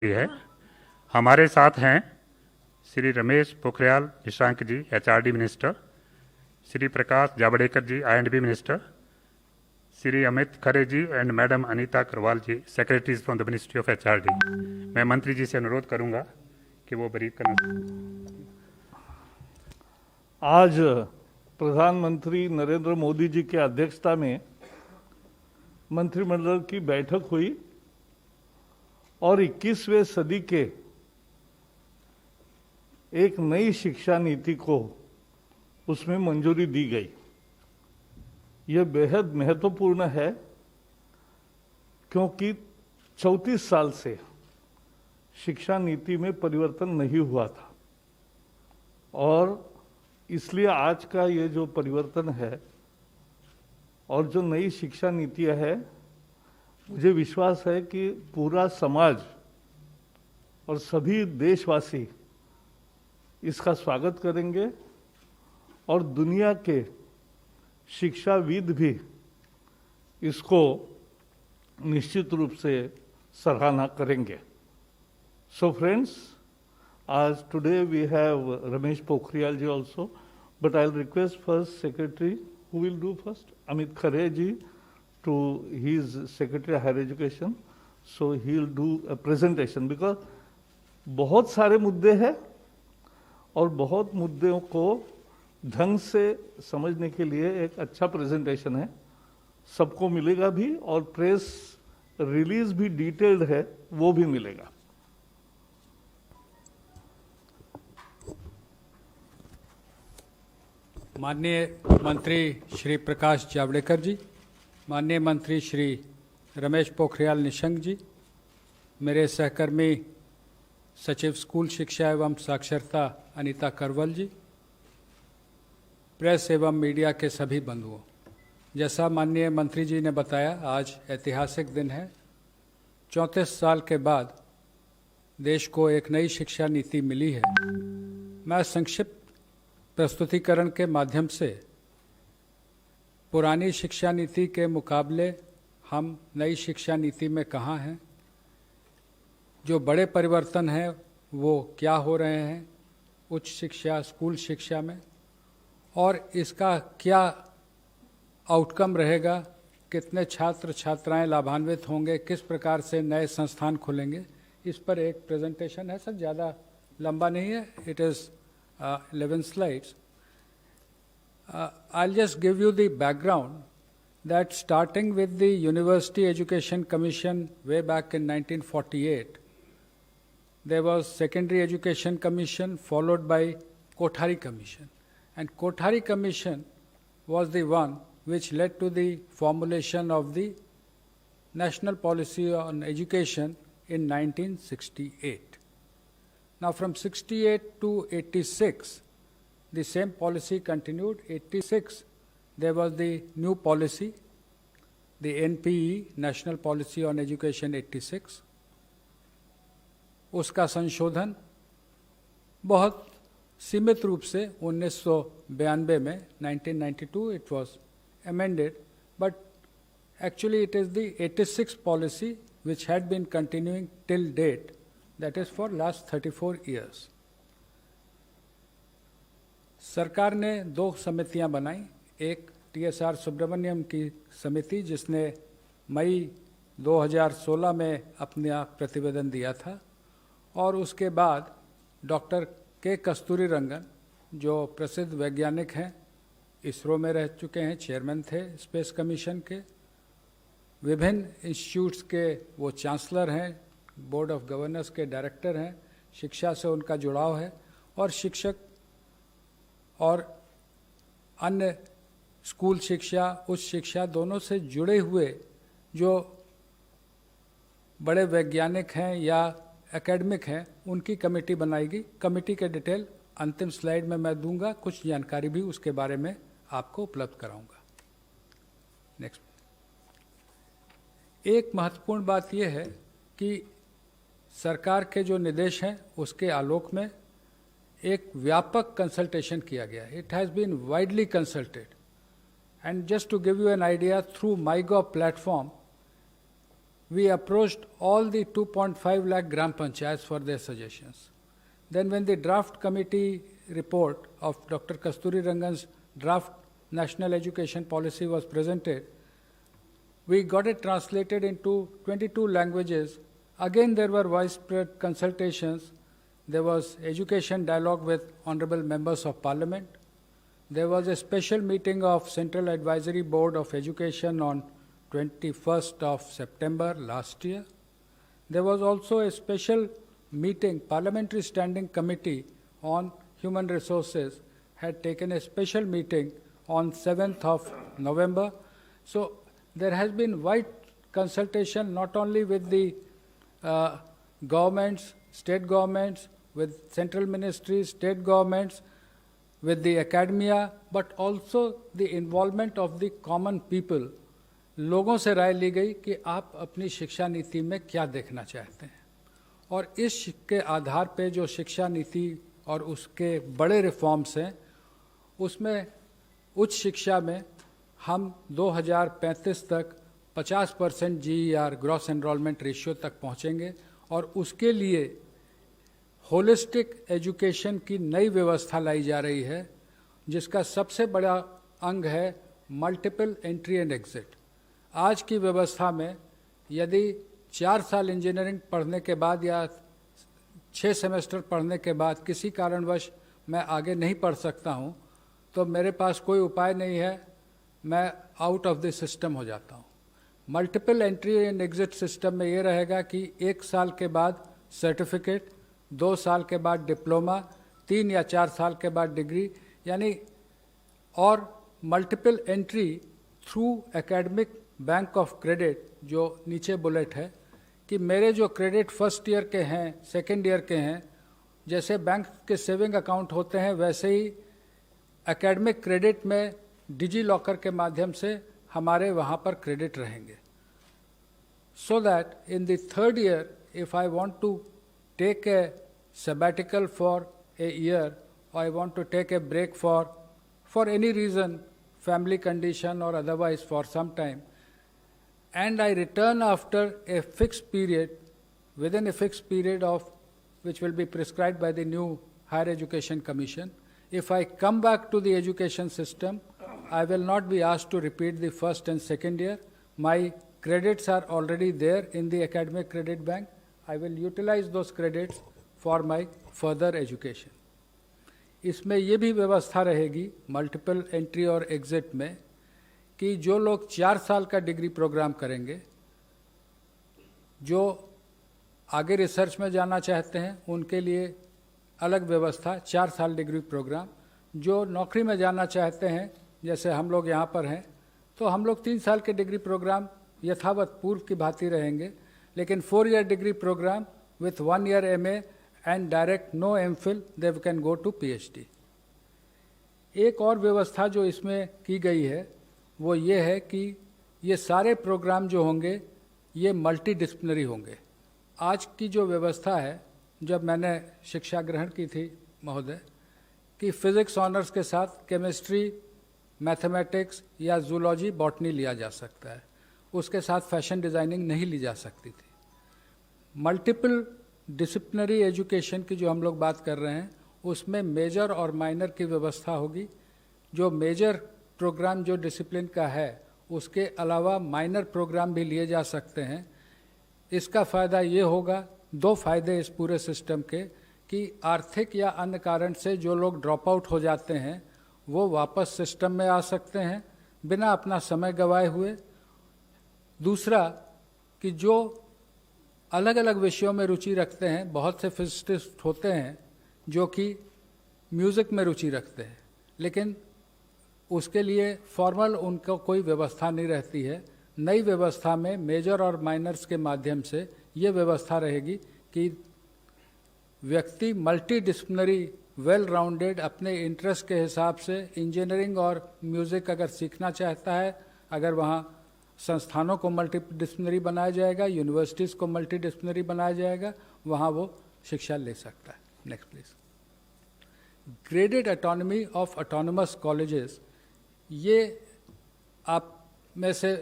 है। हमारे साथ हैं Shri Ramesh Pokhriyal Nishank ji, HRD minister, Shri Prakash Javadekar ji, I and B minister, Shri Amit Khare ji and madam Anita Karwal ji, secretaries from the ministry of HRD. मैं मंत्री जी से अनुरोध करूंगा कि वो ब्रीफ करना। आज प्रधानमंत्री नरेंद्र मोदी जी की अध्यक्षता में मंत्रिमंडल की बैठक हुई और 21वें सदी के एक नई शिक्षा नीति को उसमें मंजूरी दी गई। यह बेहद महत्वपूर्ण है क्योंकि 34 साल से शिक्षा नीति में परिवर्तन नहीं हुआ था और इसलिए आज का ये जो परिवर्तन है और जो नई शिक्षा नीतियां है, मुझे विश्वास है कि पूरा समाज और सभी देशवासी इसका स्वागत करेंगे और दुनिया के शिक्षाविद भी इसको निश्चित रूप से सराहना करेंगे। So friends, as today we have Ramesh Pokhriyal ji also, but I'll request first Secretary, who will do first? Amit Khare ji, to his Secretary of Higher Education, so he'll do a presentation because बहुत सारे मुद्दे हैं और बहुत मुद्दों को ढंग से समझने के लिए एक अच्छा प्रेजेंटेशन है, सबको मिलेगा भी और प्रेस रिलीज भी डिटेल्ड है, वो भी मिलेगा। माननीय मंत्री श्री प्रकाश जावड़ेकर जी, माननीय मंत्री श्री रमेश पोखरियाल निशंक जी, मेरे सहकर्मी सचिव स्कूल शिक्षा एवं साक्षरता अनीता करवल जी, प्रेस एवं मीडिया के सभी बंधुओं, जैसा माननीय मंत्री जी ने बताया, आज ऐतिहासिक दिन है। 34 साल के बाद देश को एक नई शिक्षा नीति मिली है। मैं संक्षिप्त प्रस्तुतिकरण के माध्यम से पुरानी शिक्षा नीति के मुकाबले हम नई शिक्षा नीति में कहाँ हैं, जो बड़े परिवर्तन हैं वो क्या हो रहे हैं उच्च शिक्षा, स्कूल शिक्षा में, और इसका क्या आउटकम रहेगा, कितने छात्र छात्राएं लाभान्वित होंगे, किस प्रकार से नए संस्थान खुलेंगे, इस पर एक प्रेजेंटेशन है। सर ज़्यादा लंबा नहीं है, it is 11 slides. I'll just give you the background that starting with the University Education Commission way back in 1948, there was Secondary Education Commission followed by Kothari Commission. And Kothari Commission was the one which led to the formulation of the National Policy on Education in 1968. Now from 68 to 86, the same policy continued. 86, there was the new policy, the NPE, National Policy on Education 86. उसका संशोधन बहुत सीमित रूप से 1992 में 1992 it was amended, but actually it is the 86 policy which had been continuing till date, that is for last 34 years. सरकार ने 2 समितियां बनाई, एक TSR सुब्रमण्यम की समिति जिसने मई 2016 में अपना प्रतिवेदन दिया था, और उसके बाद डॉक्टर के कस्तूरीरंगन जो प्रसिद्ध वैज्ञानिक हैं, इसरो में रह चुके हैं, चेयरमैन थे स्पेस कमीशन के, विभिन्न इंस्टीट्यूट्स के वो चांसलर हैं, बोर्ड ऑफ गवर्नर्स के डायरेक्टर हैं, शिक्षा से उनका जुड़ाव है, और शिक्षक और अन्य स्कूल शिक्षा, उच्च शिक्षा दोनों से जुड़े हुए जो बड़े वैज्ञानिक हैं या एकेडमिक हैं, उनकी कमेटी बनाएगी। कमेटी के डिटेल अंतिम स्लाइड में मैं दूंगा, कुछ जानकारी भी उसके बारे में आपको उपलब्ध कराऊंगा। नेक्स्ट। एक महत्वपूर्ण बात यह है कि सरकार के जो निर्देश हैं उसके आलोक में एक व्यापक कंसल्टेशन किया गया। It has been widely consulted, and just to give you an idea, through MyGov platform we approached all the 2.5 lakh gram panchayats for their suggestions. Then when the draft committee report of Dr. Kasturi Rangan's draft National Education Policy was presented, we got it translated into 22 languages. Again, there were widespread consultations. There was education dialogue with honorable members of parliament. There was a special meeting of Central Advisory Board of Education on 21st of September last year. There was also a special meeting, Parliamentary Standing Committee on Human Resources had taken a special meeting on 7th of November. So there has been wide consultation not only with the governments, state governments, with central ministries, state governments, with the academia, but also the involvement of the common people. लोगों से राय ली गई कि आप अपनी शिक्षा नीति में क्या देखना चाहते हैं, और इस के आधार पे जो शिक्षा नीति और उसके बड़े रिफॉर्म्स हैं, उसमें उच्च शिक्षा में हम 2035 तक 50% GER ग्रॉस एनरोलमेंट रेशियो तक पहुंचेंगे, और उसके लिए होलिस्टिक एजुकेशन की नई व्यवस्था लाई जा रही है, जिसका सबसे बड़ा अंग है मल्टीपल एंट्री एंड एग्जिट। आज की व्यवस्था में यदि 4 साल इंजीनियरिंग पढ़ने के बाद या 6 सेमेस्टर पढ़ने के बाद किसी कारणवश मैं आगे नहीं पढ़ सकता हूं, तो मेरे पास कोई उपाय नहीं है, मैं आउट ऑफ द सिस्टम हो जाता हूं। Multiple entry and exit system में ये रहेगा कि 1 साल के बाद सर्टिफिकेट, 2 साल के बाद डिप्लोमा, 3 या 4 साल के बाद डिग्री, यानी और multiple entry through academic bank of credit, जो नीचे बुलेट है कि मेरे जो क्रेडिट फर्स्ट ईयर के हैं, सेकेंड ईयर के हैं, जैसे बैंक के सेविंग अकाउंट होते हैं, वैसे ही एकेडमिक क्रेडिट में डिजी लॉकर के माध्यम से हमारे वहाँ पर क्रेडिट रहेंगे, so that in the third year if I want to take a sabbatical for a year, or I want to take a break for any reason, family condition or otherwise for some time, and I return after a fixed period, within a fixed period of which will be prescribed by the new Higher Education Commission. If I come back to the education system, I will not be asked to repeat the first and second year. My credits are already there in the academic credit bank. I will utilize those credits for my further education. इसमें ये भी व्यवस्था रहेगी multiple entry और exit में कि जो लोग 4 साल का डिग्री प्रोग्राम करेंगे, जो आगे रिसर्च में जाना चाहते हैं उनके लिए अलग व्यवस्था 4 साल डिग्री प्रोग्राम, जो नौकरी में जाना चाहते हैं जैसे हम लोग यहाँ पर हैं, तो हम लोग 3 साल के डिग्री प्रोग्राम यथावत पूर्व की भांति रहेंगे, लेकिन 4 year degree program with 1 year MA and direct no MPhil, they can go to PhD। एक और व्यवस्था जो इसमें की गई है वो ये है कि ये सारे प्रोग्राम जो होंगे ये मल्टी डिसिप्लिनरी होंगे। आज की जो व्यवस्था है, जब मैंने शिक्षा ग्रहण की थी महोदय, कि फिजिक्स ऑनर्स के साथ केमिस्ट्री, मैथमेटिक्स या जूलॉजी, बॉटनी लिया जा सकता है, उसके साथ फैशन डिज़ाइनिंग नहीं ली जा सकती थी। मल्टीपल डिसिप्लिनरी एजुकेशन की जो हम लोग बात कर रहे हैं, उसमें मेजर और माइनर की व्यवस्था होगी। जो मेजर प्रोग्राम जो डिसिप्लिन का है, उसके अलावा माइनर प्रोग्राम भी लिए जा सकते हैं। इसका फ़ायदा ये होगा, 2 फायदे इस पूरे सिस्टम के, कि आर्थिक या अन्य कारण से जो लोग ड्रॉप आउट हो जाते हैं वो वापस सिस्टम में आ सकते हैं बिना अपना समय गंवाए हुए। दूसरा कि जो अलग अलग विषयों में रुचि रखते हैं, बहुत से फिजिसिस्ट होते हैं जो कि म्यूज़िक में रुचि रखते हैं, लेकिन उसके लिए फॉर्मल उनको कोई व्यवस्था नहीं रहती है। नई व्यवस्था में मेजर और माइनर्स के माध्यम से ये व्यवस्था रहेगी कि व्यक्ति मल्टी डिसिप्लिनरी, वेल राउंडेड, अपने इंटरेस्ट के हिसाब से इंजीनियरिंग और म्यूज़िक अगर सीखना चाहता है, अगर वहाँ संस्थानों को मल्टी डिसिप्लिनरी बनाया जाएगा, यूनिवर्सिटीज़ को मल्टी डिसिप्लिनरी बनाया जाएगा, वहाँ वो शिक्षा ले सकता है। Next please. Graded autonomy of autonomous colleges, ये आप में से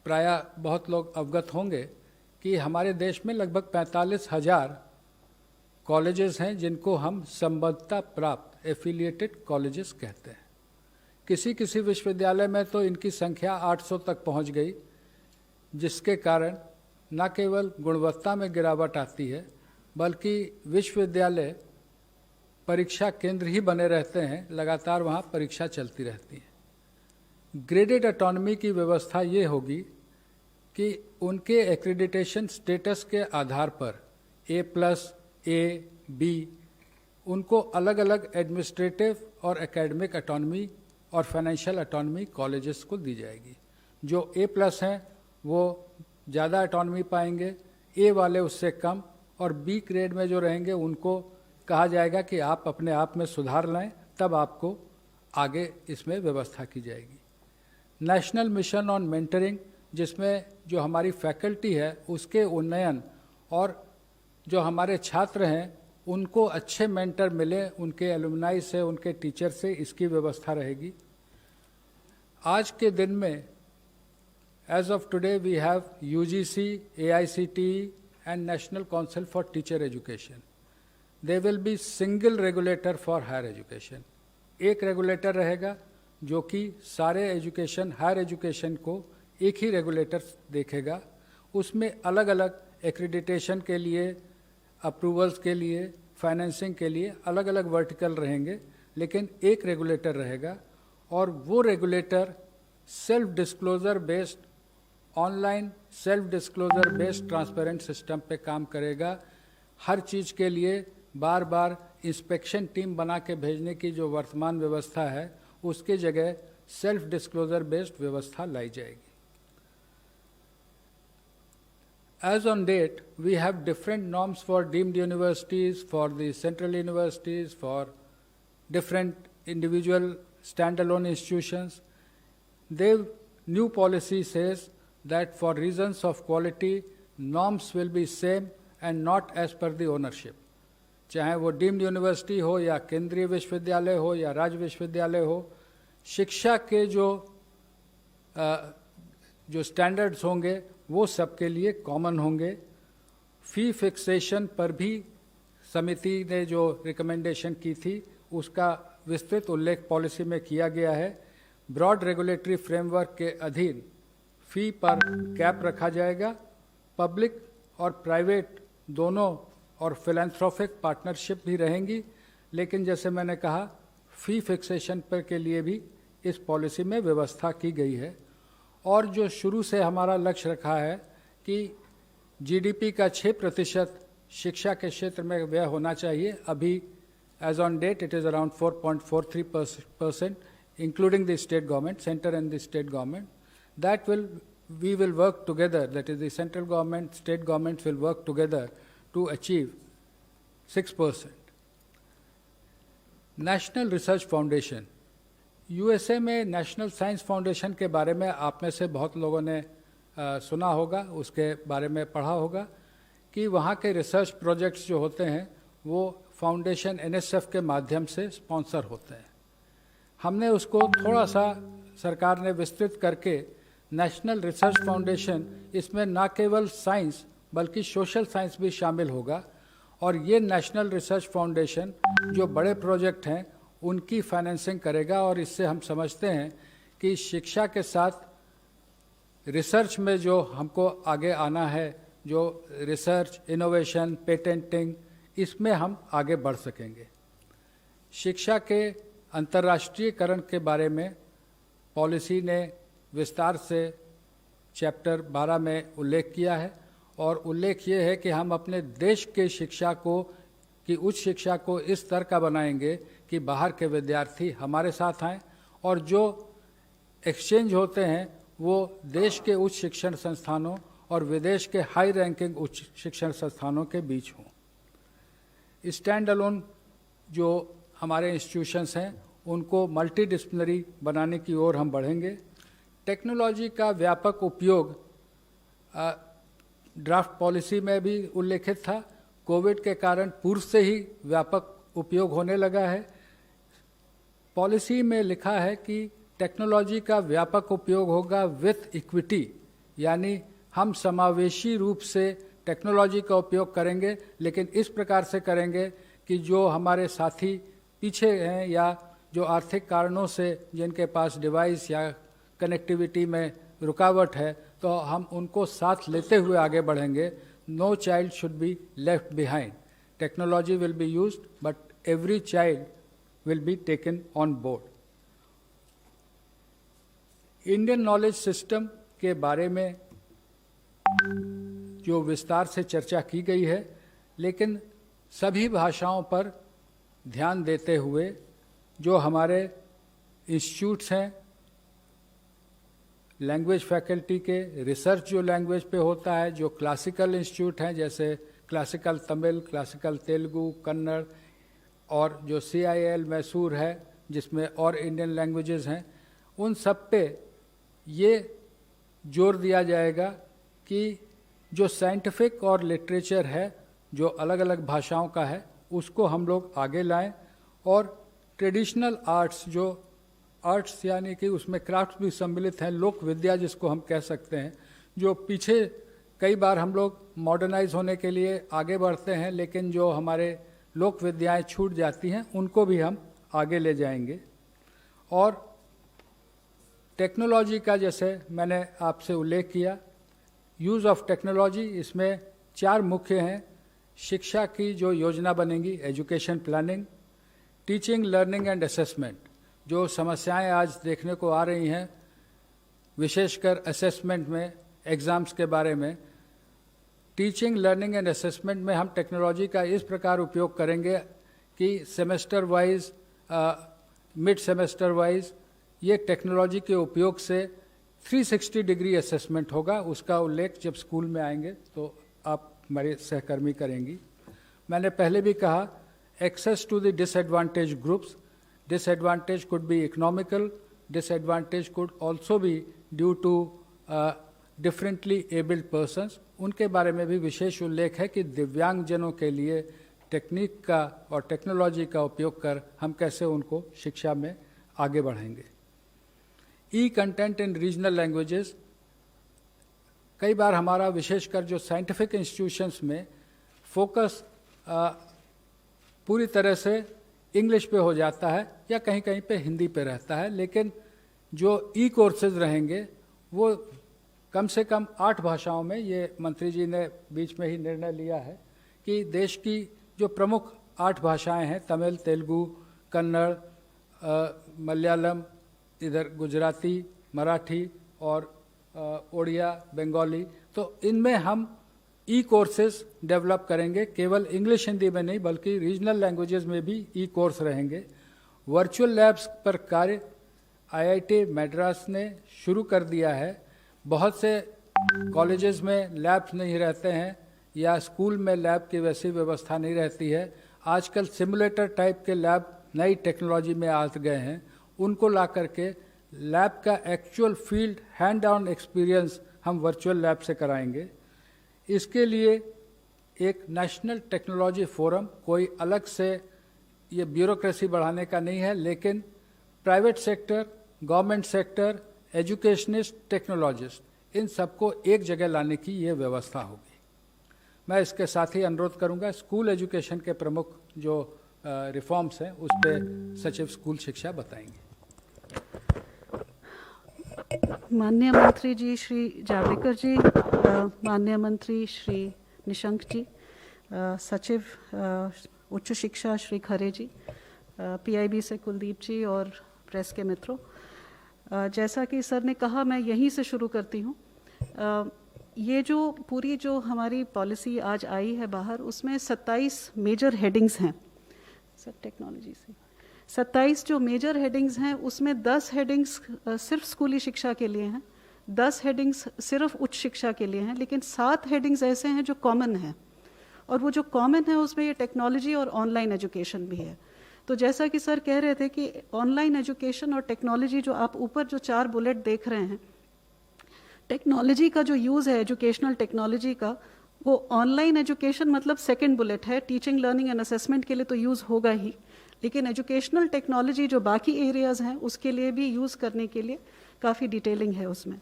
प्रायः बहुत लोग अवगत होंगे कि हमारे देश में लगभग 45,000 कॉलेजेस हैं जिनको हम संबद्धता प्राप्त एफिलिएटेड कॉलेजेस कहते हैं। किसी किसी विश्वविद्यालय में तो इनकी संख्या 800 तक पहुंच गई, जिसके कारण न केवल गुणवत्ता में गिरावट आती है बल्कि विश्वविद्यालय परीक्षा केंद्र ही बने रहते हैं, लगातार वहाँ परीक्षा चलती रहती है। ग्रेडेड ऑटोनॉमी की व्यवस्था ये होगी कि उनके एक्रेडिटेशन स्टेटस के आधार पर A+, A, B, उनको अलग अलग एडमिनिस्ट्रेटिव और एकेडमिक ऑटोनॉमी और फाइनेंशियल ऑटोनॉमी कॉलेजेस को दी जाएगी। जो A+ हैं वो ज़्यादा ऑटोनॉमी पाएंगे, A वाले उससे कम, और B ग्रेड में जो रहेंगे उनको कहा जाएगा कि आप अपने आप में सुधार लाएं, तब आपको आगे इसमें व्यवस्था की जाएगी। नेशनल मिशन ऑन मेंटरिंग, जिसमें जो हमारी फैकल्टी है उसके उन्नयन और जो हमारे छात्र हैं उनको अच्छे मेंटर मिले, उनके एलुमनाई से, उनके टीचर से, इसकी व्यवस्था रहेगी। आज के दिन में age of today we have UGC, AICTE and National Council for Teacher Education. There will be single regulator for higher education. एक रेगुलेटर रहेगा जो कि सारे एजुकेशन, हायर एजुकेशन को एक ही रेगुलेटर देखेगा। उसमें अलग अलग एक्रेडिटेशन के लिए, अप्रूवल्स के लिए, फाइनेंसिंग के लिए अलग अलग वर्टिकल रहेंगे, लेकिन एक रेगुलेटर रहेगा और वो regulator self disclosure based, online self disclosure based transparent system पे काम करेगा। हर चीज़ के लिए बार बार इंस्पेक्शन टीम बना के भेजने की जो वर्तमान व्यवस्था है उसके जगह सेल्फ डिस्क्लोजर बेस्ड व्यवस्था लाई जाएगी। As on date, we have different norms for deemed universities, for the central universities, for different individual standalone institutions. Their new policy says that for reasons of quality, norms will be same and not as per the ownership. चाहे वो deemed university हो या केंद्रीय विश्वविद्यालय हो या राज्य विश्वविद्यालय हो, शिक्षा के जो स्टैंडर्ड्स होंगे वो सबके लिए कॉमन होंगे। फी फिक्सेशन पर भी समिति ने जो रिकमेंडेशन की थी उसका विस्तृत उल्लेख पॉलिसी में किया गया है। ब्रॉड रेगुलेटरी फ्रेमवर्क के अधीन फी पर कैप रखा जाएगा। पब्लिक और प्राइवेट दोनों और फिलैंथ्रोपिक पार्टनरशिप भी रहेंगी, लेकिन जैसे मैंने कहा फी फिक्सेशन पर के लिए भी इस पॉलिसी में व्यवस्था की गई है। और जो शुरू से हमारा लक्ष्य रखा है कि GDP का 6% शिक्षा के क्षेत्र में व्यय होना चाहिए। अभी as on date it is around 4.43%, including the state government, centre and the state government. That we will work together, that is the central government, state government will work together to achieve 6%। National research foundation, USA में national science foundation के बारे में आप में से बहुत लोगों ने सुना होगा, उसके बारे में पढ़ा होगा कि वहाँ के रिसर्च प्रोजेक्ट्स जो होते हैं वो फाउंडेशन NSF के माध्यम से स्पॉन्सर होते हैं। हमने उसको थोड़ा सा सरकार ने विस्तृत करके नेशनल रिसर्च फाउंडेशन, इसमें न केवल साइंस बल्कि सोशल साइंस भी शामिल होगा। और ये नेशनल रिसर्च फाउंडेशन जो बड़े प्रोजेक्ट हैं उनकी फाइनेंसिंग करेगा। और इससे हम समझते हैं कि शिक्षा के साथ रिसर्च में जो हमको आगे आना है, जो रिसर्च, इनोवेशन, पेटेंटिंग, इसमें हम आगे बढ़ सकेंगे। शिक्षा के अंतर्राष्ट्रीयकरण के बारे में पॉलिसी ने विस्तार से चैप्टर 12 में उल्लेख किया है और उल्लेख ये है कि हम अपने देश के शिक्षा को, कि उच्च शिक्षा को इस स्तर का बनाएंगे कि बाहर के विद्यार्थी हमारे साथ आएँ और जो एक्सचेंज होते हैं वो देश के उच्च शिक्षण संस्थानों और विदेश के हाई रैंकिंग उच्च शिक्षण संस्थानों के बीच हों। स्टैंड अलोन जो हमारे इंस्टीट्यूशंस हैं उनको मल्टीडिसिप्लिनरी बनाने की ओर हम बढ़ेंगे। टेक्नोलॉजी का व्यापक उपयोग ड्राफ्ट पॉलिसी में भी उल्लेखित था। कोविड के कारण पूर्व से ही व्यापक उपयोग होने लगा है। पॉलिसी में लिखा है कि टेक्नोलॉजी का व्यापक उपयोग होगा विथ इक्विटी, यानी हम समावेशी रूप से टेक्नोलॉजी का उपयोग करेंगे, लेकिन इस प्रकार से करेंगे कि जो हमारे साथी पीछे हैं या जो आर्थिक कारणों से जिनके पास डिवाइस या कनेक्टिविटी में रुकावट है, तो हम उनको साथ लेते हुए आगे बढ़ेंगे। No child should be left behind. Technology will be used but every child will be taken on board. Indian knowledge system के बारे में जो विस्तार से चर्चा की गई है, लेकिन सभी भाषाओं पर ध्यान देते हुए जो हमारे इंस्टीट्यूट्स हैं, लैंग्वेज फैकल्टी के रिसर्च जो लैंग्वेज पे होता है, जो क्लासिकल इंस्टीट्यूट हैं जैसे क्लासिकल तमिल, क्लासिकल तेलुगु, कन्नड़, और जो CIL मैसूर है जिसमें और इंडियन लैंग्वेजेस हैं, उन सब पे ये जोर दिया जाएगा कि जो साइंटिफिक और लिटरेचर है जो अलग अलग भाषाओं का है उसको हम लोग आगे लाएं, और ट्रेडिशनल आर्ट्स, जो आर्ट्स यानी कि उसमें क्राफ्ट भी सम्मिलित हैं, लोक विद्या जिसको हम कह सकते हैं, जो पीछे कई बार हम लोग मॉडर्नाइज होने के लिए आगे बढ़ते हैं लेकिन जो हमारे लोक विद्याएँ छूट जाती हैं उनको भी हम आगे ले जाएंगे। और टेक्नोलॉजी का जैसे मैंने आपसे उल्लेख किया, यूज़ ऑफ टेक्नोलॉजी, इसमें 4 मुख्य हैं। शिक्षा की जो योजना बनेगी, education planning, teaching, learning and assessment, जो समस्याएं आज देखने को आ रही हैं विशेषकर असेसमेंट में, एग्ज़ाम्स के बारे में। टीचिंग, लर्निंग एंड असेसमेंट में हम टेक्नोलॉजी का इस प्रकार उपयोग करेंगे कि semester wise, mid semester wise ये टेक्नोलॉजी के उपयोग से 360 डिग्री असेसमेंट होगा। उसका उल्लेख जब स्कूल में आएंगे तो आप हमारे सहकर्मी करेंगी। मैंने पहले भी कहा, access to the disadvantage groups, disadvantage could be economical, disadvantage could also be due to differently abled persons, उनके बारे में भी विशेष उल्लेख है कि दिव्यांगजनों के लिए टेक्निक का और टेक्नोलॉजी का उपयोग कर हम कैसे उनको शिक्षा में आगे बढ़ाएंगे। ई कंटेंट इन रीजनल लैंग्वेजेस, कई बार हमारा विशेषकर जो साइंटिफिक इंस्टीट्यूशंस में फोकस पूरी तरह से इंग्लिश पे हो जाता है या कहीं कहीं पे हिंदी पे रहता है, लेकिन जो ई कोर्सेज रहेंगे वो कम से कम 8 भाषाओं में, ये मंत्री जी ने बीच में ही निर्णय लिया है कि देश की जो प्रमुख 8 भाषाएं हैं, तमिल, तेलुगु, कन्नड़, मलयालम, इधर गुजराती, मराठी और ओडिया, बंगाली, तो इनमें हम ई कोर्सेज डेवलप करेंगे। केवल इंग्लिश हिंदी में नहीं बल्कि रीजनल लैंग्वेजेस में भी ई कोर्स रहेंगे। वर्चुअल लैब्स पर कार्य IIT मद्रास ने शुरू कर दिया है। बहुत से कॉलेजेस में लैब्स नहीं रहते हैं या स्कूल में लैब की वैसी व्यवस्था नहीं रहती है। आजकल सिमुलेटर टाइप के लैब नई टेक्नोलॉजी में आ गए हैं, उनको ला करके लैब का actual field hand on experience हम वर्चुअल लैब से कराएंगे। इसके लिए एक नेशनल टेक्नोलॉजी फोरम, कोई अलग से ये ब्यूरोक्रेसी बढ़ाने का नहीं है, लेकिन private sector, government sector, educationist, technologist, इन सबको एक जगह लाने की ये व्यवस्था होगी। मैं इसके साथ ही अनुरोध करूंगा, स्कूल एजुकेशन के प्रमुख जो रिफॉर्म्स हैं उस पर सचिव स्कूल शिक्षा बताएंगे। माननीय मंत्री जी श्री जावड़ेकर जी, माननीय मंत्री श्री निशंक जी, सचिव उच्च शिक्षा श्री खरे जी, PIB से कुलदीप जी और प्रेस के मित्रों, जैसा कि सर ने कहा मैं यहीं से शुरू करती हूँ। ये जो पूरी जो हमारी पॉलिसी आज आई है बाहर, उसमें 27 मेजर हेडिंग्स हैं सर, टेक्नोलॉजी से 27 जो मेजर हेडिंग्स हैं उसमें 10 हेडिंग्स सिर्फ स्कूली शिक्षा के लिए हैं, 10 हेडिंग्स सिर्फ उच्च शिक्षा के लिए हैं, लेकिन 7 हेडिंग्स ऐसे हैं जो कॉमन हैं, और वो जो कॉमन है उसमें ये टेक्नोलॉजी और ऑनलाइन एजुकेशन भी है। तो जैसा कि सर कह रहे थे कि ऑनलाइन एजुकेशन और टेक्नोलॉजी, जो आप ऊपर जो 4 बुलेट देख रहे हैं, टेक्नोलॉजी का जो यूज़ है एजुकेशनल टेक्नोलॉजी का, वो ऑनलाइन एजुकेशन मतलब सेकंड बुलेट है, टीचिंग, लर्निंग एंड असेसमेंट के लिए तो यूज़ होगा ही, लेकिन एजुकेशनल टेक्नोलॉजी जो बाकी एरियाज़ हैं उसके लिए भी यूज़ करने के लिए काफ़ी डिटेलिंग है उसमें।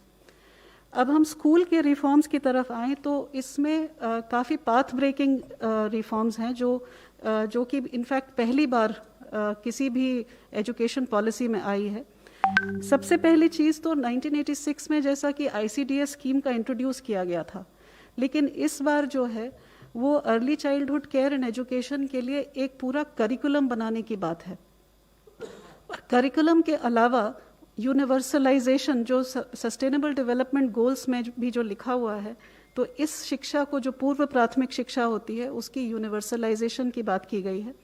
अब हम स्कूल के रिफॉर्म्स की तरफ आएँ तो इसमें काफ़ी पाथ ब्रेकिंग रिफॉर्म्स हैं जो कि इनफैक्ट पहली बार किसी भी एजुकेशन पॉलिसी में आई है। सबसे पहली चीज़ तो 1986 में जैसा कि ICDS स्कीम का इंट्रोड्यूस किया गया था, लेकिन इस बार जो है वो early childhood care and education के लिए एक पूरा करिकुलम बनाने की बात है। करिकुलम के अलावा यूनिवर्सलाइजेशन जो सस्टेनेबल डेवलपमेंट गोल्स में भी जो लिखा हुआ है, तो इस शिक्षा को जो पूर्व प्राथमिक शिक्षा होती है उसकी यूनिवर्सलाइजेशन की बात की गई है।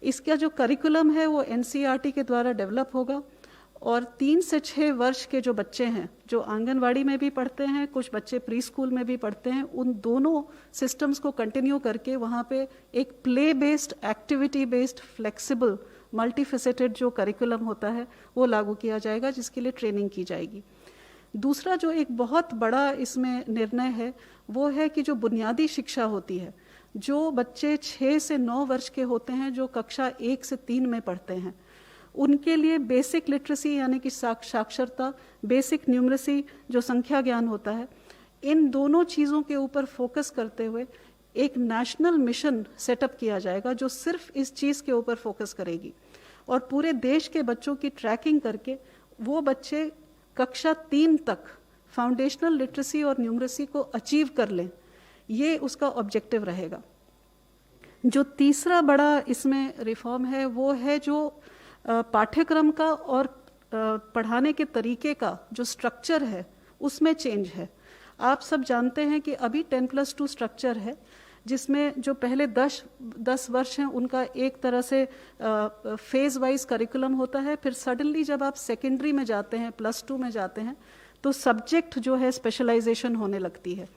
इसका जो करिकुलम है वो NCERT के द्वारा डेवलप होगा और 3 से 6 वर्ष के जो बच्चे हैं जो आंगनवाड़ी में भी पढ़ते हैं, कुछ बच्चे प्री स्कूल में भी पढ़ते हैं, उन दोनों सिस्टम्स को कंटिन्यू करके वहाँ पे एक play based, activity based, flexible, multifaceted जो करिकुलम होता है वो लागू किया जाएगा, जिसके लिए ट्रेनिंग की जाएगी। दूसरा जो एक बहुत बड़ा इसमें निर्णय है वो है कि जो बुनियादी शिक्षा होती है, जो बच्चे 6 से 9 वर्ष के होते हैं जो कक्षा 1 से 3 में पढ़ते हैं, उनके लिए बेसिक लिटरेसी यानी कि साक्षरता, बेसिक न्यूमरेसी जो संख्या ज्ञान होता है, इन दोनों चीज़ों के ऊपर फोकस करते हुए एक नेशनल मिशन सेटअप किया जाएगा जो सिर्फ इस चीज़ के ऊपर फोकस करेगी और पूरे देश के बच्चों की ट्रैकिंग करके वो बच्चे कक्षा 3 तक फाउंडेशनल लिटरेसी और न्यूमरेसी को अचीव कर लें, ये उसका ऑब्जेक्टिव रहेगा। जो तीसरा बड़ा इसमें रिफॉर्म है वो है जो पाठ्यक्रम का और पढ़ाने के तरीके का जो स्ट्रक्चर है उसमें चेंज है। आप सब जानते हैं कि अभी 10+2 स्ट्रक्चर है, जिसमें जो पहले 10 वर्ष हैं उनका एक तरह से फेज वाइज करिकुलम होता है, फिर सडनली जब आप सेकेंडरी में जाते हैं, +2 में जाते हैं, तो सब्जेक्ट जो है स्पेशलाइजेशन होने लगती है।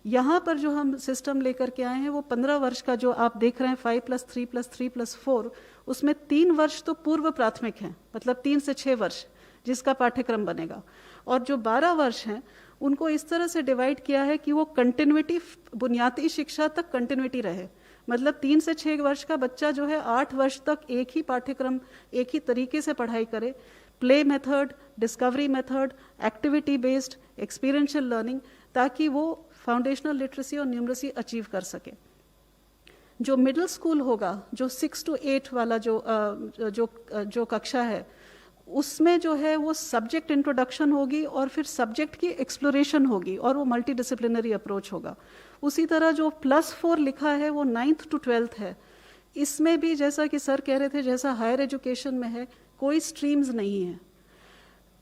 यहाँ पर जो हम सिस्टम लेकर के आए हैं वो 15 वर्ष का जो आप देख रहे हैं 5+3+3+4, उसमें 3 वर्ष तो पूर्व प्राथमिक हैं, मतलब 3 से 6 वर्ष जिसका पाठ्यक्रम बनेगा, और जो 12 वर्ष हैं उनको इस तरह से डिवाइड किया है कि वो कंटिन्यूटी, बुनियादी शिक्षा तक कंटिन्यूटी रहे। मतलब 3 से 6 वर्ष का बच्चा जो है 8 वर्ष तक एक ही पाठ्यक्रम, एक ही तरीके से पढ़ाई करे, play method, discovery method, activity based, experiential learning, ताकि वो फाउंडेशनल लिटरेसी और न्यूमरेसी अचीव कर सके। जो मिडिल स्कूल होगा, जो 6 to 8 वाला जो कक्षा है, उसमें जो है वो सब्जेक्ट इंट्रोडक्शन होगी और फिर सब्जेक्ट की एक्सप्लोरेशन होगी और वो मल्टी डिसिप्लिनरी अप्रोच होगा। उसी तरह जो +4 लिखा है वो 9th to 12th है। इसमें भी जैसा कि सर कह रहे थे, जैसा हायर एजुकेशन में है, कोई स्ट्रीम्स नहीं है,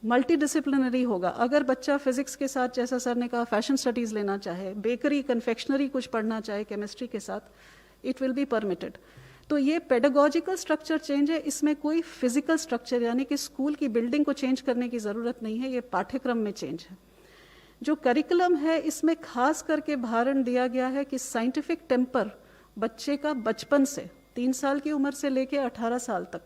मल्टी डिसिप्लिनरी होगा। अगर बच्चा फिजिक्स के साथ, जैसा सर ने कहा, फैशन स्टडीज़ लेना चाहे, बेकरी, कन्फेक्शनरी कुछ पढ़ना चाहे केमिस्ट्री के साथ, इट विल बी परमिटेड। तो ये पेडागोजिकल स्ट्रक्चर चेंज है, इसमें कोई फिजिकल स्ट्रक्चर यानी कि स्कूल की बिल्डिंग को चेंज करने की ज़रूरत नहीं है, ये पाठ्यक्रम में चेंज है। जो करिकुलम है इसमें खास करके भारण दिया गया है कि साइंटिफिक टेम्पर बच्चे का बचपन से 3 साल की उम्र से लेकर 18 साल तक,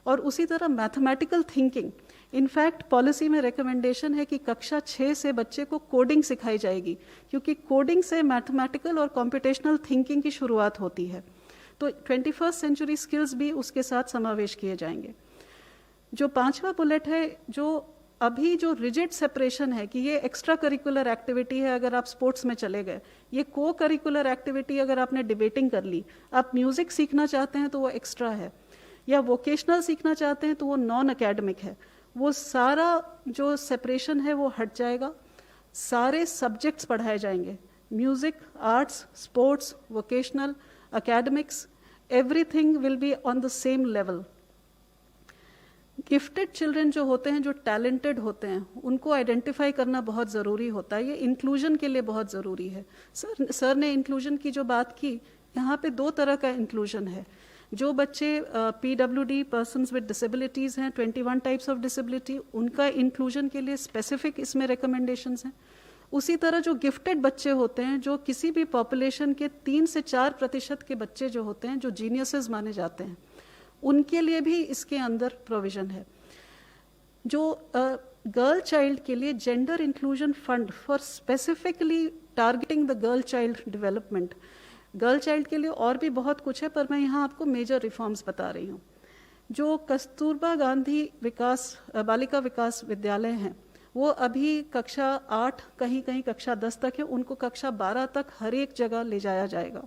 और उसी तरह मैथमेटिकल थिंकिंग। इनफैक्ट पॉलिसी में रिकमेंडेशन है कि कक्षा 6 से बच्चे को कोडिंग सिखाई जाएगी, क्योंकि कोडिंग से मैथमेटिकल और कॉम्पिटिशनल थिंकिंग की शुरुआत होती है। तो 21st सेंचुरी स्किल्स भी उसके साथ समावेश किए जाएंगे। जो 5वां बुलेट है, जो अभी जो रिजिड सेपरेशन है कि ये एक्स्ट्रा करिकुलर एक्टिविटी है अगर आप स्पोर्ट्स में चले गए, ये को करिकुलर एक्टिविटी अगर आपने डिबेटिंग कर ली, आप म्यूजिक सीखना चाहते हैं तो वो एक्स्ट्रा है, या वोकेशनल सीखना चाहते हैं तो वो नॉन एकेडमिक है। वो सारा जो सेपरेशन है वो हट जाएगा, सारे सब्जेक्ट्स पढ़ाए जाएंगे, music, arts, sports, vocational, academics, everything will be on the same level. Gifted children जो होते हैं, जो टैलेंटेड होते हैं, उनको आइडेंटिफाई करना बहुत ज़रूरी होता है। ये इंक्लूजन के लिए बहुत ज़रूरी है। सर ने इंक्लूजन की जो बात की, यहाँ पे 2 तरह का इंक्लूजन है। जो बच्चे PWD, पर्सन्स विद डिसेबिलिटीज़ हैं, 21 टाइप्स ऑफ डिसेबिलिटी, उनका इंक्लूजन के लिए स्पेसिफिक इसमें रिकमेंडेशंस हैं। उसी तरह जो गिफ्टेड बच्चे होते हैं, जो किसी भी पॉपुलेशन के 3 से 4% के बच्चे जो होते हैं, जो जीनियसेस माने जाते हैं, उनके लिए भी इसके अंदर प्रोविज़न है। जो गर्ल चाइल्ड के लिए gender inclusion fund for specifically targeting the girl child development, girl child के लिए और भी बहुत कुछ है, पर मैं यहाँ आपको मेजर रिफॉर्म्स बता रही हूँ। जो कस्तूरबा गांधी बालिका विकास विद्यालय हैं, वो अभी कक्षा 8 कहीं कहीं कक्षा 10 तक है, उनको कक्षा 12 तक हर एक जगह ले जाया जाएगा।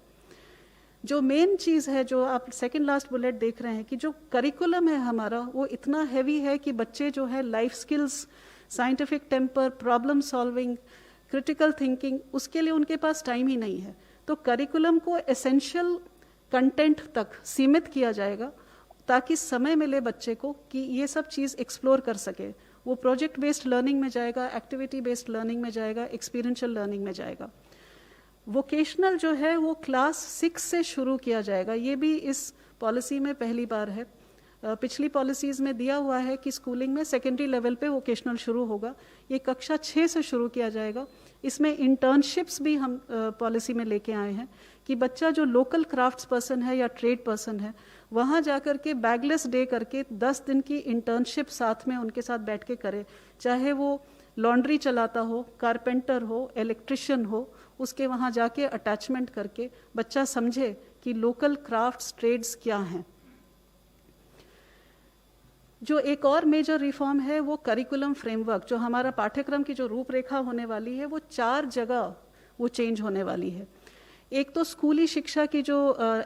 जो मेन चीज़ है, जो आप सेकंड लास्ट बुलेट देख रहे हैं, कि जो करिकुलम है हमारा वो इतना हैवी है कि बच्चे जो है life skills, scientific temper, problem solving, critical thinking, उसके लिए उनके पास टाइम ही नहीं है। तो करिकुलम को एसेंशियल कंटेंट तक सीमित किया जाएगा ताकि समय मिले बच्चे को कि ये सब चीज़ एक्सप्लोर कर सके। वो प्रोजेक्ट बेस्ड लर्निंग में जाएगा, एक्टिविटी बेस्ड लर्निंग में जाएगा, एक्सपीरियंशियल लर्निंग में जाएगा। वोकेशनल जो है वो क्लास 6 से शुरू किया जाएगा। ये भी इस पॉलिसी में पहली बार है। पिछली पॉलिसीज़ में दिया हुआ है कि स्कूलिंग में सेकेंडरी लेवल पे वोकेशनल शुरू होगा, ये कक्षा 6 से शुरू किया जाएगा। इसमें इंटर्नशिप्स भी हम पॉलिसी में लेके आए हैं कि बच्चा जो लोकल क्राफ्ट्स पर्सन है या ट्रेड पर्सन है, वहाँ जा कर के बैगलेस डे करके 10 दिन की इंटर्नशिप साथ में उनके साथ बैठ के करे, चाहे वो लॉन्ड्री चलाता हो, कारपेंटर हो, इलेक्ट्रिशियन हो, उसके वहाँ जाके अटैचमेंट करके बच्चा समझे कि लोकल क्राफ्ट्स ट्रेड्स क्या हैं। जो एक और मेजर रिफॉर्म है वो करिकुलम फ्रेमवर्क, जो हमारा पाठ्यक्रम की जो रूपरेखा होने वाली है वो 4 जगह वो चेंज होने वाली है। एक तो स्कूली शिक्षा की जो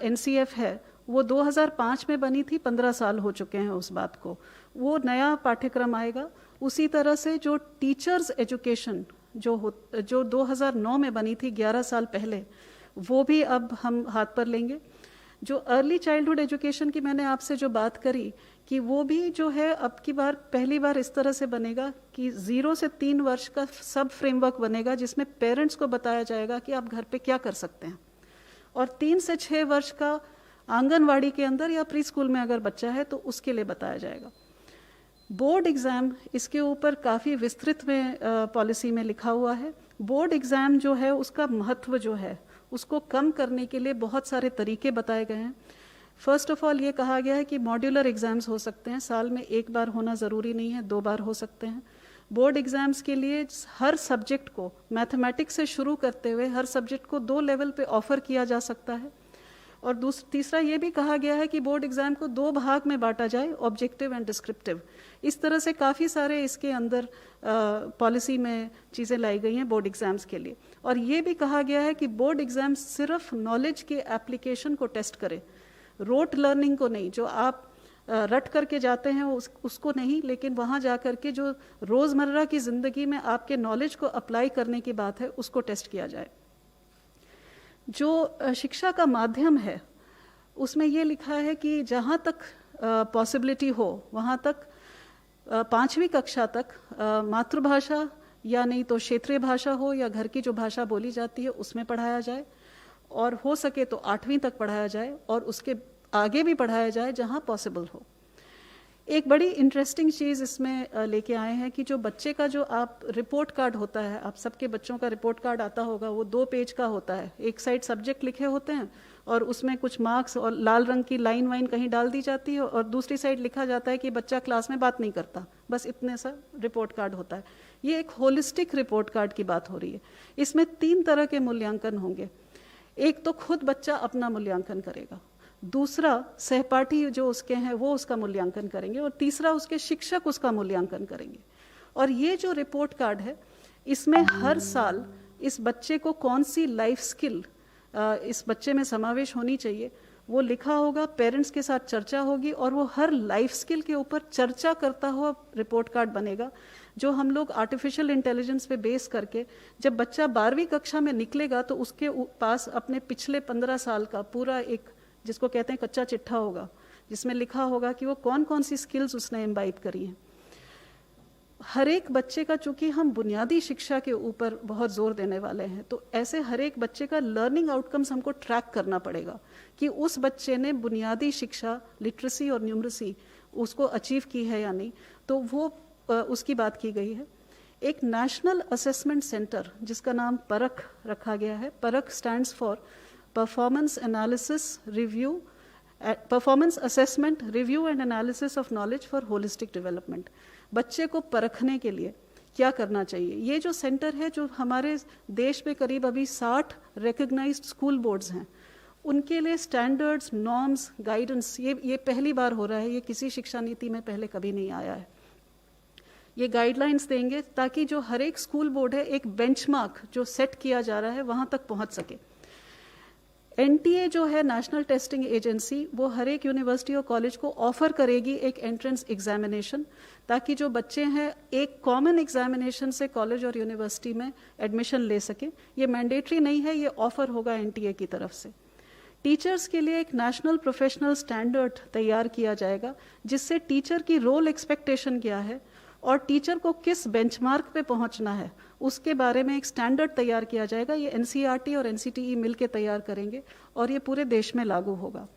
NCF है वो 2005 में बनी थी, 15 साल हो चुके हैं उस बात को, वो नया पाठ्यक्रम आएगा। उसी तरह से जो टीचर्स एजुकेशन जो 2009 में बनी थी, 11 साल पहले, वो भी अब हम हाथ पर लेंगे। जो अर्ली चाइल्डहुड एजुकेशन की मैंने आपसे जो बात करी कि वो भी जो है अब की बार पहली बार इस तरह से बनेगा कि 0 से 3 वर्ष का सब फ्रेमवर्क बनेगा, जिसमें पेरेंट्स को बताया जाएगा कि आप घर पे क्या कर सकते हैं, और 3 से 6 वर्ष का आंगनवाड़ी के अंदर या प्री स्कूल में अगर बच्चा है तो उसके लिए बताया जाएगा। बोर्ड एग्ज़ाम, इसके ऊपर काफ़ी विस्तृत में पॉलिसी में लिखा हुआ है। बोर्ड एग्ज़ाम जो है उसका महत्व जो है उसको कम करने के लिए बहुत सारे तरीके बताए गए हैं। फर्स्ट ऑफ ऑल ये कहा गया है कि मॉड्यूलर एग्ज़ाम्स हो सकते हैं, साल में 1 बार होना ज़रूरी नहीं है, 2 बार हो सकते हैं। बोर्ड एग्ज़ाम्स के लिए हर सब्जेक्ट को, मैथमेटिक्स से शुरू करते हुए हर सब्जेक्ट को 2 लेवल पे ऑफ़र किया जा सकता है। और तीसरा ये भी कहा गया है कि बोर्ड एग्ज़ाम को 2 भाग में बांटा जाए, ऑब्जेक्टिव एंड डिस्क्रिप्टिव। इस तरह से काफ़ी सारे इसके अंदर पॉलिसी में चीज़ें लाई गई हैं बोर्ड एग्ज़ाम्स के लिए। और ये भी कहा गया है कि बोर्ड एग्ज़ाम सिर्फ नॉलेज के एप्लीकेशन को टेस्ट करे, रोट लर्निंग को नहीं, जो आप रट करके जाते हैं उसको नहीं, लेकिन वहाँ जा कर के जो रोज़मर्रा की ज़िंदगी में आपके नॉलेज को अप्लाई करने की बात है उसको टेस्ट किया जाए। जो शिक्षा का माध्यम है उसमें ये लिखा है कि जहाँ तक पॉसिबिलिटी हो वहाँ तक 5वीं कक्षा तक मातृभाषा या नहीं तो क्षेत्रीय भाषा हो या घर की जो भाषा बोली जाती है उसमें पढ़ाया जाए, और हो सके तो 8वीं तक पढ़ाया जाए और उसके आगे भी पढ़ाया जाए जहाँ पॉसिबल हो। एक बड़ी इंटरेस्टिंग चीज़ इसमें लेके आए हैं कि जो बच्चे का जो आप रिपोर्ट कार्ड होता है, आप सबके बच्चों का रिपोर्ट कार्ड आता होगा, वो 2 पेज का होता है। एक साइड सब्जेक्ट लिखे होते हैं और उसमें कुछ मार्क्स और लाल रंग की लाइन वाइन कहीं डाल दी जाती है, और दूसरी साइड लिखा जाता है कि बच्चा क्लास में बात नहीं करता, बस इतने सा रिपोर्ट कार्ड होता है। ये एक होलिस्टिक रिपोर्ट कार्ड की बात हो रही है। इसमें 3 तरह के मूल्यांकन होंगे। एक तो खुद बच्चा अपना मूल्यांकन करेगा, दूसरा सहपाठी जो उसके हैं वो उसका मूल्यांकन करेंगे, और तीसरा उसके शिक्षक उसका मूल्यांकन करेंगे। और ये जो रिपोर्ट कार्ड है इसमें हर साल इस बच्चे को कौन सी लाइफ स्किल इस बच्चे में समावेश होनी चाहिए वो लिखा होगा, पेरेंट्स के साथ चर्चा होगी, और वो हर लाइफ स्किल के ऊपर चर्चा करता हुआ रिपोर्ट कार्ड बनेगा, जो हम लोग आर्टिफिशियल इंटेलिजेंस पे बेस करके जब बच्चा 12वीं कक्षा में निकलेगा तो उसके पास अपने पिछले 15 साल का पूरा एक, जिसको कहते हैं कच्चा चिट्ठा होगा, जिसमें लिखा होगा कि वो कौन कौन सी स्किल्स उसने इम्बाइब करी हैं। हर एक बच्चे का, चूंकि हम बुनियादी शिक्षा के ऊपर बहुत जोर देने वाले हैं, तो ऐसे हर एक बच्चे का लर्निंग आउटकम्स हमको ट्रैक करना पड़ेगा कि उस बच्चे ने बुनियादी शिक्षा, लिटरेसी और न्यूमरेसी उसको अचीव की है या नहीं। तो वो उसकी बात की गई है। एक नेशनल असेसमेंट सेंटर जिसका नाम परख रखा गया है। परख stands for performance analysis review, performance assessment review and analysis of knowledge for holistic development. बच्चे को परखने के लिए क्या करना चाहिए, ये जो सेंटर है, जो हमारे देश में करीब अभी 60 रिकग्नाइज्ड स्कूल बोर्ड्स हैं, उनके लिए स्टैंडर्ड्स, नॉर्म्स, गाइडेंस, ये पहली बार हो रहा है। ये किसी शिक्षा नीति में पहले कभी नहीं आया है। ये गाइडलाइंस देंगे ताकि जो हर एक स्कूल बोर्ड है एक बेंचमार्क जो सेट किया जा रहा है वहां तक पहुंच सके। एनटीए जो है नेशनल टेस्टिंग एजेंसी, वो हर एक यूनिवर्सिटी और कॉलेज को ऑफर करेगी एक एंट्रेंस एग्जामिनेशन, ताकि जो बच्चे हैं एक कॉमन एग्जामिनेशन से कॉलेज और यूनिवर्सिटी में एडमिशन ले सकें। ये मैंडेटरी नहीं है, ये ऑफर होगा एनटीए की तरफ से। टीचर्स के लिए एक नेशनल प्रोफेशनल स्टैंडर्ड तैयार किया जाएगा, जिससे टीचर की रोल एक्सपेक्टेशन क्या है और टीचर को किस बेंचमार्क पे पहुंचना है उसके बारे में एक स्टैंडर्ड तैयार किया जाएगा। ये एनसीईआरटी और एनसीटीई मिलकर तैयार करेंगे और ये पूरे देश में लागू होगा।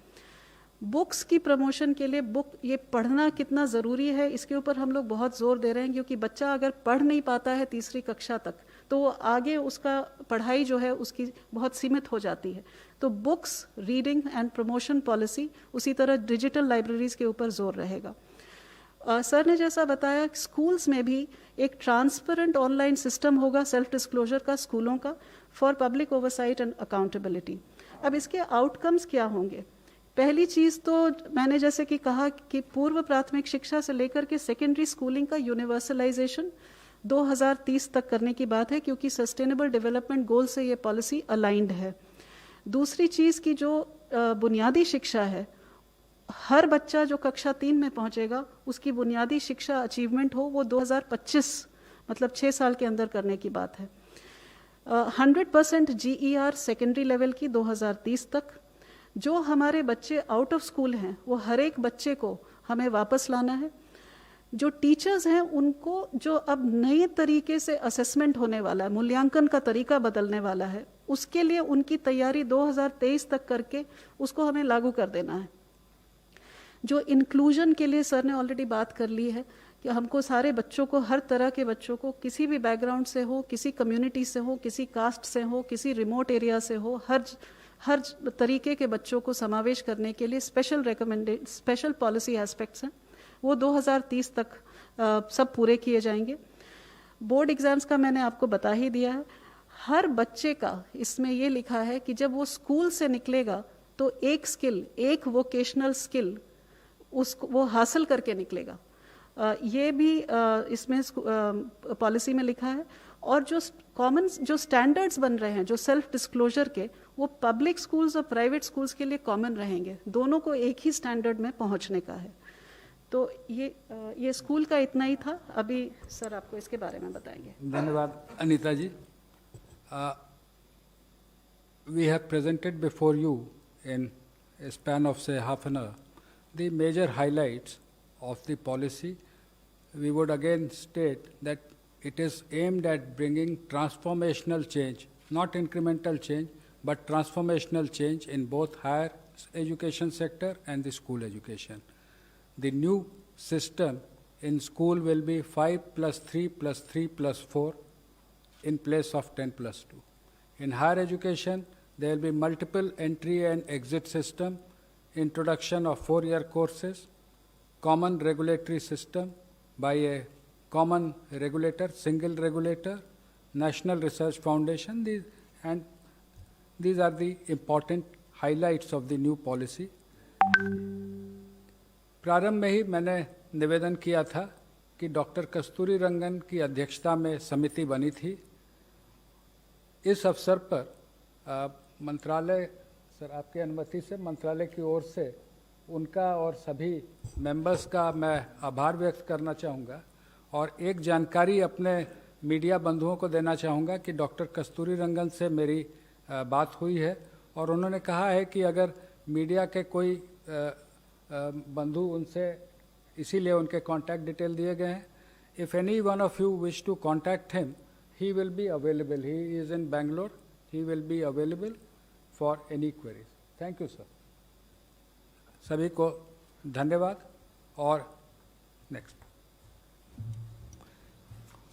बुक्स की प्रमोशन के लिए बुक ये पढ़ना कितना ज़रूरी है इसके ऊपर हम लोग बहुत जोर दे रहे हैं, क्योंकि बच्चा अगर पढ़ नहीं पाता है तीसरी कक्षा तक तो वो आगे उसका पढ़ाई जो है उसकी बहुत सीमित हो जाती है। तो books, reading and promotion policy, उसी तरह डिजिटल लाइब्रेरीज के ऊपर जोर रहेगा। सर ने जैसा बताया, स्कूल्स में भी एक ट्रांसपेरेंट ऑनलाइन सिस्टम होगा सेल्फ डिस्क्लोजर का स्कूलों का, for public oversight and accountability. अब इसके आउटकम्स क्या होंगे? पहली चीज़ तो मैंने जैसे कि कहा कि पूर्व प्राथमिक शिक्षा से लेकर के सेकेंडरी स्कूलिंग का यूनिवर्सलाइजेशन 2030 तक करने की बात है, क्योंकि सस्टेनेबल डेवलपमेंट गोल से ये पॉलिसी अलाइंड है। दूसरी चीज़ की जो बुनियादी शिक्षा है, हर बच्चा जो कक्षा 3 में पहुंचेगा उसकी बुनियादी शिक्षा अचीवमेंट हो वो 2025 मतलब 6 साल के अंदर करने की बात है। 100% GER सेकेंडरी लेवल की 2030 तक। जो हमारे बच्चे आउट ऑफ स्कूल हैं वो हर एक बच्चे को हमें वापस लाना है। जो टीचर्स हैं उनको जो अब नए तरीके से असेसमेंट होने वाला है, मूल्यांकन का तरीका बदलने वाला है, उसके लिए उनकी तैयारी 2023 तक करके उसको हमें लागू कर देना है। जो इंक्लूजन के लिए सर ने ऑलरेडी बात कर ली है कि हमको सारे बच्चों को, हर तरह के बच्चों को, किसी भी बैकग्राउंड से हो, किसी कम्युनिटी से हो, किसी कास्ट से हो, किसी रिमोट एरिया से हो, हर तरीके के बच्चों को समावेश करने के लिए स्पेशल पॉलिसी एस्पेक्ट्स हैं, वो 2030 तक सब पूरे किए जाएंगे। बोर्ड एग्जाम्स का मैंने आपको बता ही दिया है। हर बच्चे का इसमें ये लिखा है कि जब वो स्कूल से निकलेगा तो एक स्किल, एक वोकेशनल स्किल उसको वो हासिल करके निकलेगा। ये भी इसमें पॉलिसी में लिखा है। और जो कॉमन जो स्टैंडर्ड्स बन रहे हैं जो सेल्फ डिस्क्लोजर के, वो पब्लिक स्कूल्स और प्राइवेट स्कूल्स के लिए कॉमन रहेंगे, दोनों को एक ही स्टैंडर्ड में पहुंचने का है। तो ये स्कूल का इतना ही था। अभी सर आपको इसके बारे में बताएंगे। धन्यवाद Anita ji. We have presented before you in a span of say half an hour the major highlights of the policy. We would again state that it is aimed at bringing transformational change, not incremental change, but transformational change in both higher education sector and the school education. The new system in school will be 5+3+3+4 in place of 10+2. In higher education, there will be multiple entry and exit system, introduction of 4-year courses, common regulatory system by a common regulator, single regulator, National Research Foundation, these are the important highlights of the new policy. प्रारंभ में ही मैंने निवेदन किया था कि doctor कस्तूरी रंगन की अध्यक्षता में समिति बनी थी। इस अवसर पर मंत्रालय, सर आपकी अनुमति से मंत्रालय की ओर से उनका और सभी मेंबर्स का मैं आभार व्यक्त करना चाहूँगा और एक जानकारी अपने मीडिया बंधुओं को देना चाहूँगा कि डॉक्टर कस्तूरी रंगन से मेरी बात हुई है और उन्होंने कहा है कि अगर मीडिया के कोई बंधु उनसे, इसीलिए उनके कॉन्टैक्ट डिटेल दिए गए हैं। If any one of you wish to contact him, he will be available. He is in Bangalore. He will be available for any queries. Thank you, sir. सभी को धन्यवाद। और नेक्स्ट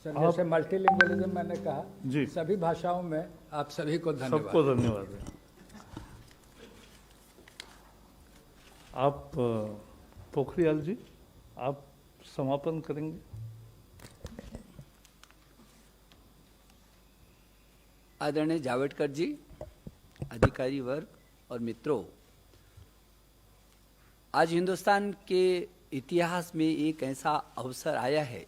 सर, जैसे multilingualism मैंने कहा जी, सभी भाषाओं में आप सभी को धन्यवाद। सबको धन्यवाद। आप पोखरियाल जी, आप समापन करेंगे। आदरणीय जावड़ेकर जी, अधिकारी वर्ग और मित्रों, आज हिंदुस्तान के इतिहास में एक ऐसा अवसर आया है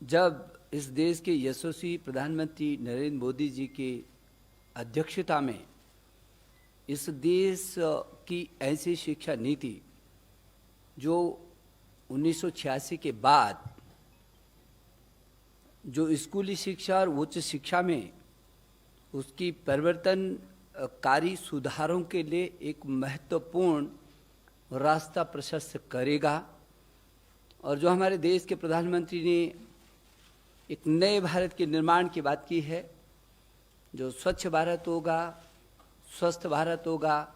जब इस देश के यशस्वी प्रधानमंत्री नरेंद्र मोदी जी की अध्यक्षता में इस देश की ऐसी शिक्षा नीति जो 1986 के बाद जो स्कूली शिक्षा और उच्च शिक्षा में उसकी परिवर्तनकारी सुधारों के लिए एक महत्वपूर्ण रास्ता प्रशस्त करेगा। और जो हमारे देश के प्रधानमंत्री ने एक नए भारत के निर्माण की बात की है, जो स्वच्छ भारत होगा, स्वस्थ भारत होगा,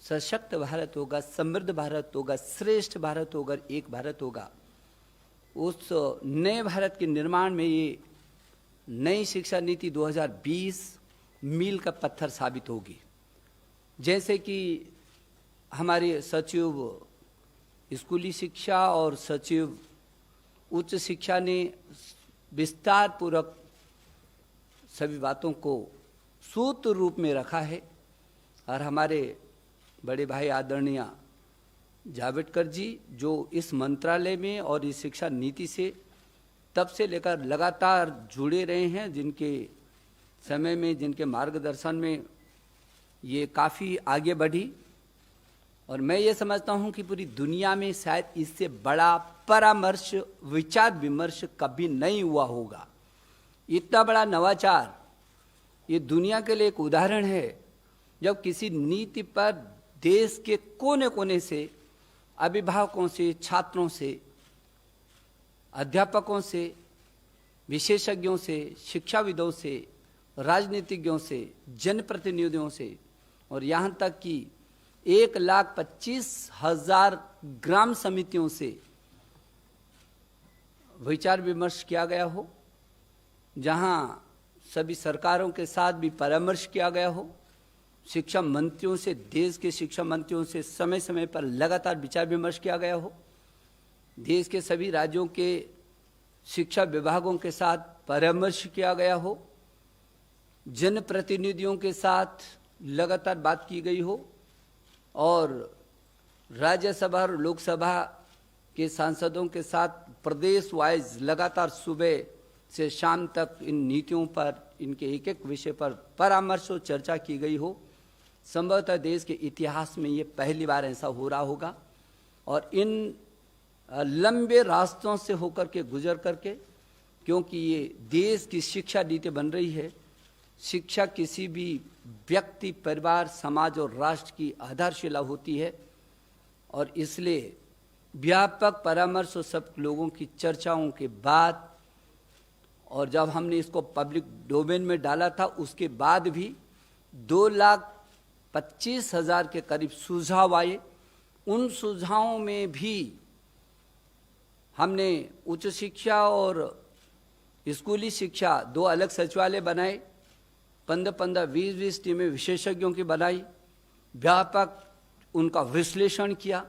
सशक्त भारत होगा, समृद्ध भारत होगा, श्रेष्ठ भारत होगा, एक भारत होगा। उस नए भारत के निर्माण में ये नई शिक्षा नीति 2020 मील का पत्थर साबित होगी। जैसे कि हमारे सचिव स्कूली शिक्षा और सचिव उच्च शिक्षा ने विस्तार पूर्वक सभी बातों को सूत्र रूप में रखा है, और हमारे बड़े भाई आदरणीय जावड़ेकर जी जो इस मंत्रालय में और इस शिक्षा नीति से तब से लेकर लगातार जुड़े रहे हैं, जिनके समय में, जिनके मार्गदर्शन में ये काफ़ी आगे बढ़ी। और मैं ये समझता हूँ कि पूरी दुनिया में शायद इससे बड़ा परामर्श, विचार विमर्श कभी नहीं हुआ होगा। इतना बड़ा नवाचार ये दुनिया के लिए एक उदाहरण है, जब किसी नीति पर देश के कोने कोने से, अभिभावकों से, छात्रों से, अध्यापकों से, विशेषज्ञों से, शिक्षाविदों से, राजनीतिज्ञों से, जनप्रतिनिधियों से, और यहाँ तक कि 1,25,000 ग्राम समितियों से विचार विमर्श किया गया हो, जहाँ सभी सरकारों के साथ भी परामर्श किया गया हो, शिक्षा मंत्रियों से, देश के शिक्षा मंत्रियों से समय समय पर लगातार विचार विमर्श किया गया हो, देश के सभी राज्यों के शिक्षा विभागों के साथ परामर्श किया गया हो, जनप्रतिनिधियों के साथ लगातार बात की गई हो, और राज्यसभा और लोकसभा के सांसदों के साथ प्रदेश वाइज लगातार सुबह से शाम तक इन नीतियों पर, इनके एक एक विषय पर परामर्श और चर्चा की गई हो। संभवतः देश के इतिहास में ये पहली बार ऐसा हो रहा होगा। और इन लंबे रास्तों से होकर के, गुजर करके, क्योंकि ये देश की शिक्षा नीति बन रही है, शिक्षा किसी भी व्यक्ति, परिवार, समाज और राष्ट्र की आधारशिला होती है, और इसलिए व्यापक परामर्श और सब लोगों की चर्चाओं के बाद, और जब हमने इसको पब्लिक डोमेन में डाला था उसके बाद भी 2,25,000 के करीब सुझाव आए। उन सुझावों में भी हमने उच्च शिक्षा और स्कूली शिक्षा 2 अलग सचिवालय बनाए, 15-15, 20-20 टीमें विशेषज्ञों की बनाई, व्यापक उनका विश्लेषण किया,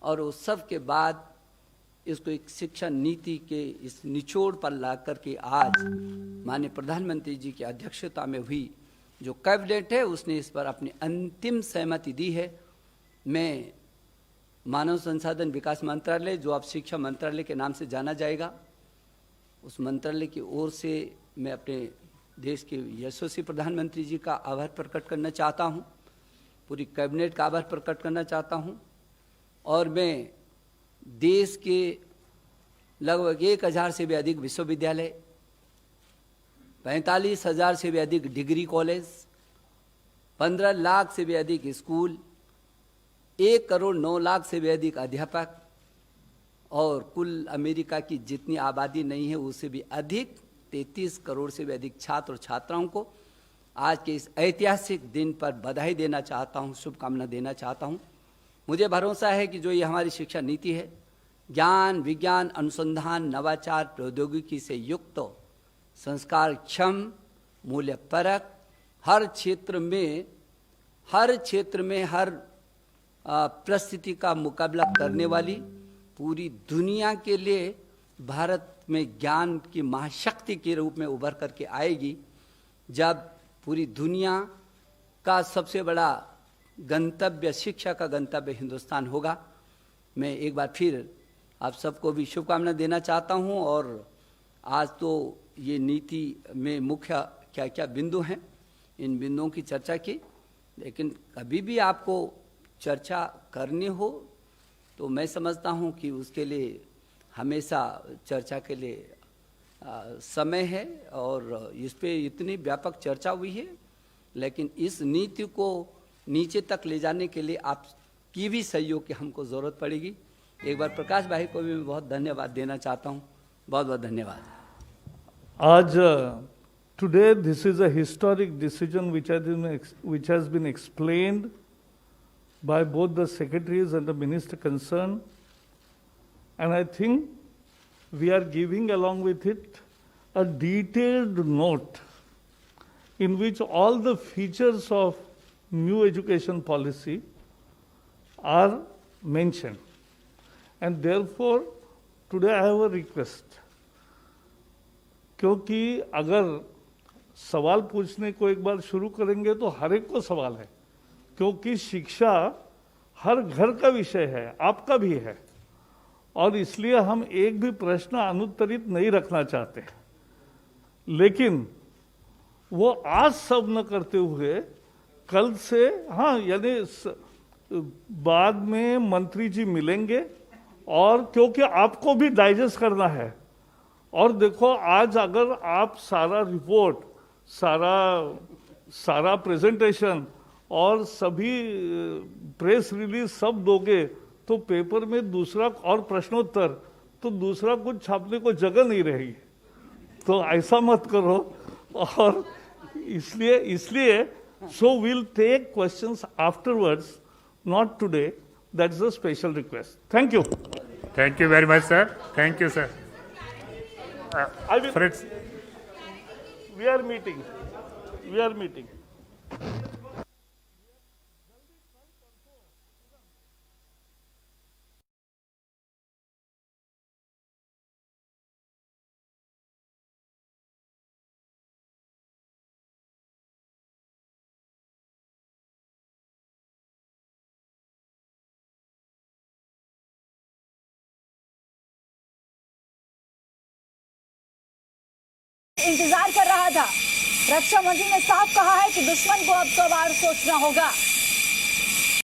और उस सब के बाद इसको एक शिक्षा नीति के इस निचोड़ पर ला करके आज माननीय प्रधानमंत्री जी की अध्यक्षता में हुई जो कैबिनेट है, उसने इस पर अपनी अंतिम सहमति दी है। मैं मानव संसाधन विकास मंत्रालय, जो अब शिक्षा मंत्रालय के नाम से जाना जाएगा, उस मंत्रालय की ओर से मैं अपने देश के यशस्वी प्रधानमंत्री जी का आभार प्रकट करना चाहता हूँ, पूरी कैबिनेट का आभार प्रकट करना चाहता हूँ, और मैं देश के लगभग 1,000 से भी अधिक विश्वविद्यालय, 45,000 से भी अधिक डिग्री कॉलेज, 15 लाख से भी अधिक स्कूल, 1,09,00,000 से भी अधिक अध्यापक, और कुल अमेरिका की जितनी आबादी नहीं है उससे भी अधिक 33 करोड़ से भी अधिक छात्र और छात्राओं को आज के इस ऐतिहासिक दिन पर बधाई देना चाहता हूँ, शुभकामना देना चाहता हूँ। मुझे भरोसा है कि जो ये हमारी शिक्षा नीति है, ज्ञान, विज्ञान, अनुसंधान, नवाचार, प्रौद्योगिकी से युक्त, संस्कार क्षम, मूल्य परक, हर क्षेत्र में हर परिस्थिति का मुकाबला करने वाली, पूरी दुनिया के लिए भारत में ज्ञान की महाशक्ति के रूप में उभर करके आएगी। जब पूरी दुनिया का सबसे बड़ा गंतव्य, शिक्षा का गंतव्य हिंदुस्तान होगा। मैं एक बार फिर आप सबको भी शुभकामना देना चाहता हूं, और आज तो ये नीति में मुख्य क्या क्या बिंदु हैं, इन बिंदुओं की चर्चा की। लेकिन कभी भी आपको चर्चा करनी हो तो मैं समझता हूँ कि उसके लिए हमेशा चर्चा के लिए समय है, और इस पे इतनी व्यापक चर्चा हुई है। लेकिन इस नीति को नीचे तक ले जाने के लिए आपकी भी सहयोग की हमको ज़रूरत पड़ेगी। एक बार प्रकाश भाई को भी मैं बहुत धन्यवाद देना चाहता हूँ। बहुत बहुत धन्यवाद। आज today this is a historic decision which has been explained by both the secretaries and the minister concerned, and I think we are giving along with it a detailed note in which all the features of new education policy are mentioned. And therefore today I have a request, क्योंकि अगर सवाल पूछने को एक बार शुरू करेंगे तो हर एक को सवाल है, क्योंकि शिक्षा हर घर का विषय है, आपका भी है, और इसलिए हम एक भी प्रश्न अनुत्तरित नहीं रखना चाहते। लेकिन वो आज सब न करते हुए कल से, हाँ, यानी बाद में मंत्री जी मिलेंगे, और क्योंकि आपको भी डाइजेस्ट करना है। और देखो, आज अगर आप सारा रिपोर्ट, सारा प्रेजेंटेशन और सभी प्रेस रिलीज सब दोगे तो पेपर में दूसरा और प्रश्नोत्तर, तो दूसरा कुछ छापने को जगह नहीं रहेगी। तो ऐसा मत करो। और इसलिए so will take questions afterwards, not today. That's a special request. Thank you. Thank you very much, sir. Thank you, sir. I will, Friends, we are meeting. इंतजार कर रहा था। रक्षा मंत्री ने साफ कहा है कि दुश्मन को अब 100 बार सोचना होगा।